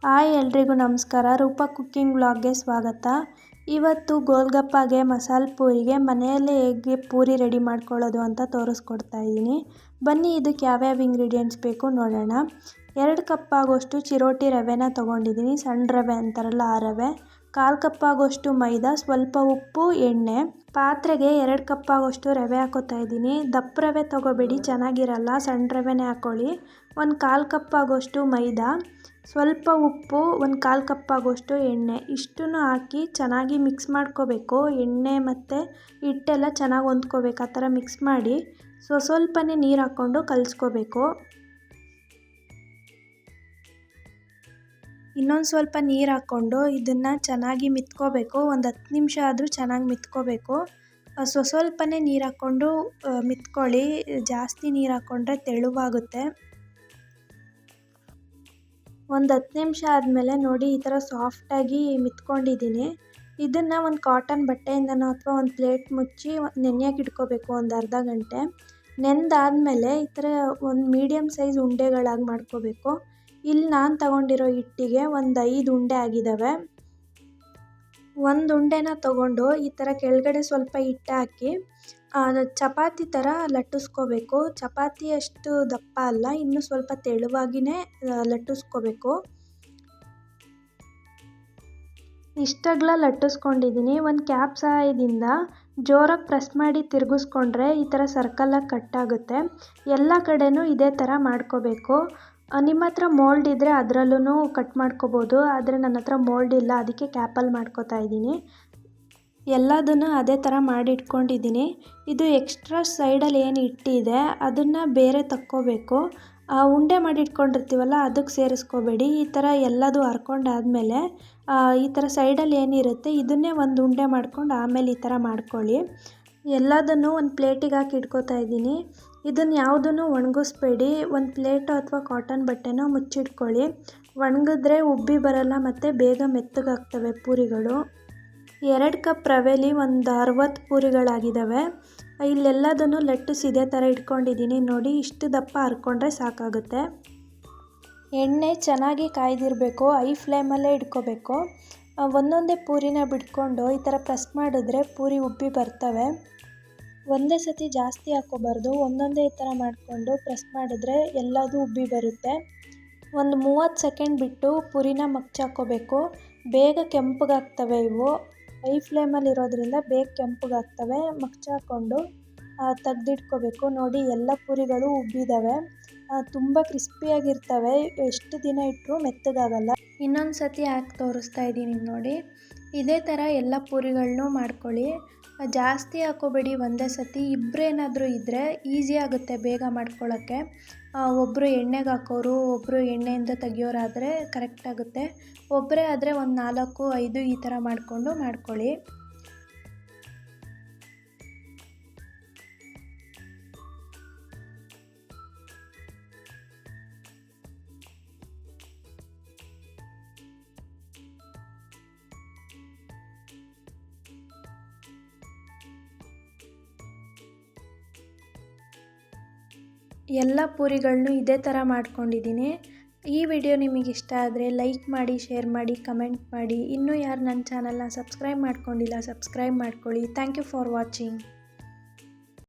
Hi ಎಲ್ರಿಗೂ ನಮಸ್ಕಾರ. Roopa cooking ವ್ಲಾಗ್ಗೆ ಸ್ವಾಗತ. ಇವತ್ತು ಗೋಲ್ಗಪ್ಪಾಗೆ ಮಸಾಲೆ ಪೂರಿಗೆ ಮನೆಯಲ್ಲೇ ಹೇಗೆ ಪೂರಿ ರೆಡಿ ಮಾಡ್ಕೊಳ್ಳೋದು ಅಂತ ತೋರಿಸ್ಕೊಡ್ತಾ ಇದ್ದೀನಿ. ಬನ್ನಿ ಇದಕ್ಕೆ ಯಾವ್ಯಾವ ಇಂಗ್ರೀಡಿಯೆಂಟ್ಸ್ ಬೇಕು ನೋಡೋಣ. 2 ಕಪ್ ಆಗೋಷ್ಟು ಚಿರೋಟಿ ರವೆನ ತೊಗೊಂಡಿದ್ದೀನಿ, ಸಣ್ಣ ರವೆ ಅಂತಾರಲ್ಲ ಆ ರವೆ. 1/4 ಕಪ್ ಆಗೋಷ್ಟು ಮೈದಾ, ಸ್ವಲ್ಪ ಉಪ್ಪು, ಎಣ್ಣೆ. ಪಾತ್ರೆಗೆ 2 ಕಪ್ ಆಗೋಷ್ಟು ರವೆ ಹಾಕೋತಾ ಇದ್ದೀನಿ. ದಪ್ಪ ರವೆ ತೊಗೋಬೇಡಿ, ಚೆನ್ನಾಗಿರಲ್ಲ, ಸಣ್ಣ ರವೆನೇ ಹಾಕ್ಕೊಳ್ಳಿ. 1/4 ಕಪ್ ಆಗೋಷ್ಟು ಮೈದಾ, ಸ್ವಲ್ಪ ಉಪ್ಪು, 1/4 ಕಪ್ ಆಗೋಷ್ಟು ಎಣ್ಣೆ. ಇಷ್ಟನ್ನು ಹಾಕಿ ಚೆನ್ನಾಗಿ ಮಿಕ್ಸ್ ಮಾಡ್ಕೋಬೇಕು. ಎಣ್ಣೆ ಮತ್ತು ಹಿಟ್ಟೆಲ್ಲ ಚೆನ್ನಾಗಿ ಹೊಂದ್ಕೋಬೇಕು. ಆ ಥರ ಮಿಕ್ಸ್ ಮಾಡಿ ಸ್ವಲ್ಪನೇ ನೀರು ಹಾಕ್ಕೊಂಡು ಕಲಿಸ್ಕೋಬೇಕು. ಇನ್ನೊಂದು ಸ್ವಲ್ಪ ನೀರು ಹಾಕ್ಕೊಂಡು ಇದನ್ನು ಚೆನ್ನಾಗಿ ಮಿತ್ಕೋಬೇಕು. ಒಂದು 10 ನಿಮಿಷ ಆದರೂ ಚೆನ್ನಾಗಿ ಮಿತ್ಕೋಬೇಕು. ಸ್ವಲ್ಪನೇ ನೀರು ಹಾಕ್ಕೊಂಡು ಮಿತ್ಕೊಳ್ಳಿ. ಜಾಸ್ತಿ ನೀರು ಹಾಕ್ಕೊಂಡ್ರೆ ತೆಳುವಾಗುತ್ತೆ. ಒಂದು 10 ನಿಮಿಷ ಆದಮೇಲೆ ನೋಡಿ ಈ ಥರ ಸಾಫ್ಟಾಗಿ ಮಿತ್ಕೊಂಡಿದ್ದೀನಿ. ಇದನ್ನು ಒಂದು ಕಾಟನ್ ಬಟ್ಟೆಯಿಂದನೋ ಅಥವಾ ಒಂದು ಪ್ಲೇಟ್ ಮುಚ್ಚಿ ನೆನೆಯೋಕೆ ಇಟ್ಕೋಬೇಕು ಒಂದು ಅರ್ಧ ಗಂಟೆ. ನೆಂದಾದಮೇಲೆ ಈ ಥರ ಒಂದು ಮೀಡಿಯಮ್ ಸೈಜ್ ಉಂಡೆಗಳಾಗಿ ಮಾಡ್ಕೋಬೇಕು. ಇಲ್ಲಿ ನಾನು ತಗೊಂಡಿರೋ ಹಿಟ್ಟಿಗೆ ಒಂದು 5 ಉಂಡೆ ಆಗಿದ್ದಾವೆ. ಒಂದು ಉಂಡೆನ ತೊಗೊಂಡು ಈ ಥರ ಕೆಳಗಡೆ ಸ್ವಲ್ಪ ಹಿಟ್ಟು ಹಾಕಿ ಚಪಾತಿ ಥರ ಲಟ್ಟಿಸ್ಕೋಬೇಕು. ಚಪಾತಿ ಅಷ್ಟು ದಪ್ಪ ಅಲ್ಲ, ಇನ್ನೂ ಸ್ವಲ್ಪ ತೆಳುವಾಗಿಯೇ ಲಟ್ಟಿಸ್ಕೋಬೇಕು. ಇಷ್ಟಗ್ಲ ಲಟ್ಟಿಸ್ಕೊಂಡಿದ್ದೀನಿ. ಒಂದು ಕ್ಯಾಪ್ ಸಹಾಯದಿಂದ ಜೋರಾಗಿ ಪ್ರೆಸ್ ಮಾಡಿ ತಿರುಗಿಸ್ಕೊಂಡ್ರೆ ಈ ಥರ ಸರ್ಕಲಾಗಿ ಕಟ್ಟಾಗುತ್ತೆ. ಎಲ್ಲ ಕಡೆನೂ ಇದೇ ಥರ ಮಾಡ್ಕೋಬೇಕು. ನಿಮ್ಮ ಹತ್ರ ಮೋಲ್ಡ್ ಇದ್ದರೆ ಅದರಲ್ಲೂ ಕಟ್ ಮಾಡ್ಕೋಬೋದು, ಆದರೆ ನನ್ನ ಹತ್ರ ಮೋಲ್ಡ್ ಇಲ್ಲ, ಅದಕ್ಕೆ ಕ್ಯಾಪಲ್ಲಿ ಮಾಡ್ಕೋತಾ ಇದ್ದೀನಿ. ಎಲ್ಲದನ್ನು ಅದೇ ಥರ ಮಾಡಿ ಇಟ್ಕೊಂಡಿದ್ದೀನಿ. ಇದು ಎಕ್ಸ್ಟ್ರಾ ಸೈಡಲ್ಲಿ ಏನು ಹಿಟ್ಟಿದೆ ಅದನ್ನು ಬೇರೆ ತಕ್ಕೋಬೇಕು. ಉಂಡೆ ಮಾಡಿ ಇಟ್ಕೊಂಡಿರ್ತೀವಲ್ಲ ಅದಕ್ಕೆ ಸೇರಿಸ್ಕೋಬೇಡಿ. ಈ ಥರ ಎಲ್ಲದೂ ಹರ್ಕೊಂಡಾದಮೇಲೆ ಈ ಥರ ಸೈಡಲ್ಲಿ ಏನಿರುತ್ತೆ ಇದನ್ನೇ ಒಂದು ಉಂಡೆ ಮಾಡ್ಕೊಂಡು ಆಮೇಲೆ ಈ ಥರ ಮಾಡ್ಕೊಳ್ಳಿ. ಎಲ್ಲದನ್ನು ಒಂದು ಪ್ಲೇಟಿಗೆ ಹಾಕಿ ಇಟ್ಕೋತಾ ಇದ್ದೀನಿ. ಇದನ್ನು ಯಾವುದನ್ನು ಒಣಗಿಸ್ಬೇಡಿ. ಒಂದು ಪ್ಲೇಟು ಅಥವಾ ಕಾಟನ್ ಬಟ್ಟೆನೋ ಮುಚ್ಚಿಟ್ಕೊಳ್ಳಿ. ಒಣಗಿದ್ರೆ ಉಬ್ಬಿ ಬರಲ್ಲ ಮತ್ತು ಬೇಗ ಮೆತ್ತಗಾಗ್ತವೆ ಪೂರಿಗಳು. 2 ಕಪ್ ರವೆಲಿ ಒಂದು 60 ಪೂರಿಗಳಾಗಿದ್ದಾವೆ. ಇಲ್ಲೆಲ್ಲದನ್ನು ಲಟ್ಟಿಸಿ ಇದೇ ಥರ ಇಟ್ಕೊಂಡಿದ್ದೀನಿ. ನೋಡಿ ಇಷ್ಟು ದಪ್ಪ ಹರ್ಕೊಂಡ್ರೆ ಸಾಕಾಗುತ್ತೆ. ಎಣ್ಣೆ ಚೆನ್ನಾಗಿ ಕಾಯ್ದಿರಬೇಕು, ಹೈ ಫ್ಲೇಮಲ್ಲೇ ಇಟ್ಕೋಬೇಕು. ಒಂದೊಂದೇ ಪೂರಿನ ಬಿಟ್ಕೊಂಡು ಈ ಥರ ಪ್ರೆಸ್ ಮಾಡಿದ್ರೆ ಪೂರಿ ಉಬ್ಬಿ ಬರ್ತವೆ. ಒಂದೇ ಸತಿ ಜಾಸ್ತಿ ಹಾಕ್ಕೋಬಾರ್ದು, ಒಂದೊಂದೇ ಈ ಥರ ಮಾಡಿಕೊಂಡು ಪ್ರೆಸ್ ಮಾಡಿದ್ರೆ ಎಲ್ಲದೂ ಉಬ್ಬಿ ಬರುತ್ತೆ. ಒಂದು 30 ಸೆಕೆಂಡ್ ಬಿಟ್ಟು ಪೂರಿನ ಮಗ್ಚಾಕೋಬೇಕು. ಬೇಗ ಕೆಂಪಗಾಗ್ತವೆ ಇವು. ಹೈ ಫ್ಲೇಮಲ್ಲಿ ಇರೋದ್ರಿಂದ ಬೇಗ ಕೆಂಪಗಾಗ್ತವೆ. ಮಗ್ಚಾಕೊಂಡು ತೆಗ್ದಿಟ್ಕೋಬೇಕು. ನೋಡಿ ಎಲ್ಲ ಪೂರಿಗಳು ಉಬ್ಬಿದ್ದಾವೆ, ತುಂಬ ಕ್ರಿಸ್ಪಿಯಾಗಿರ್ತವೆ. ಎಷ್ಟು ದಿನ ಇಟ್ಟರೂ ಮೆತ್ತಗಾಗಲ್ಲ. ಇನ್ನೊಂದು ಸತಿ ಹಾಕಿ ತೋರಿಸ್ತಾ ಇದ್ದೀನಿ ನೋಡಿ. ಇದೇ ಥರ ಎಲ್ಲ ಪೂರಿಗಳನ್ನೂ ಮಾಡ್ಕೊಳ್ಳಿ. ಜಾಸ್ತಿ ಹಾಕೋಬೇಡಿ ಒಂದೇ ಸತಿ. ಇಬ್ಬರೇನಾದರೂ ಇದ್ದರೆ ಈಸಿ ಆಗುತ್ತೆ ಬೇಗ ಮಾಡ್ಕೊಳ್ಳೋಕ್ಕೆ. ಒಬ್ಬರು ಎಣ್ಣೆಗೆ ಹಾಕೋರು, ಒಬ್ಬರು ಎಣ್ಣೆಯಿಂದ ತೆಗಿಯೋರಾದರೆ ಕರೆಕ್ಟ್ ಆಗುತ್ತೆ. ಒಬ್ಬರೇ ಆದರೆ ಒಂದು 4-5 ಈ ಥರ ಮಾಡ್ಕೊಳ್ಳಿ. ಎಲ್ಲ ಪೂರಿಗಳನ್ನೂ ಇದೇ ಥರ ಮಾಡ್ಕೊಂಡಿದ್ದೀನಿ. ಈ ವಿಡಿಯೋ ನಿಮಗೆ ಇಷ್ಟ ಆದರೆ ಲೈಕ್ ಮಾಡಿ, ಶೇರ್ ಮಾಡಿ, ಕಮೆಂಟ್ ಮಾಡಿ. ಇನ್ನೂ ಯಾರು ನನ್ನ ಚಾನಲ್ನ ಸಬ್ಸ್ಕ್ರೈಬ್ ಮಾಡ್ಕೊಂಡಿಲ್ಲ ಸಬ್ಸ್ಕ್ರೈಬ್ ಮಾಡ್ಕೊಳ್ಳಿ. Thank you for watching.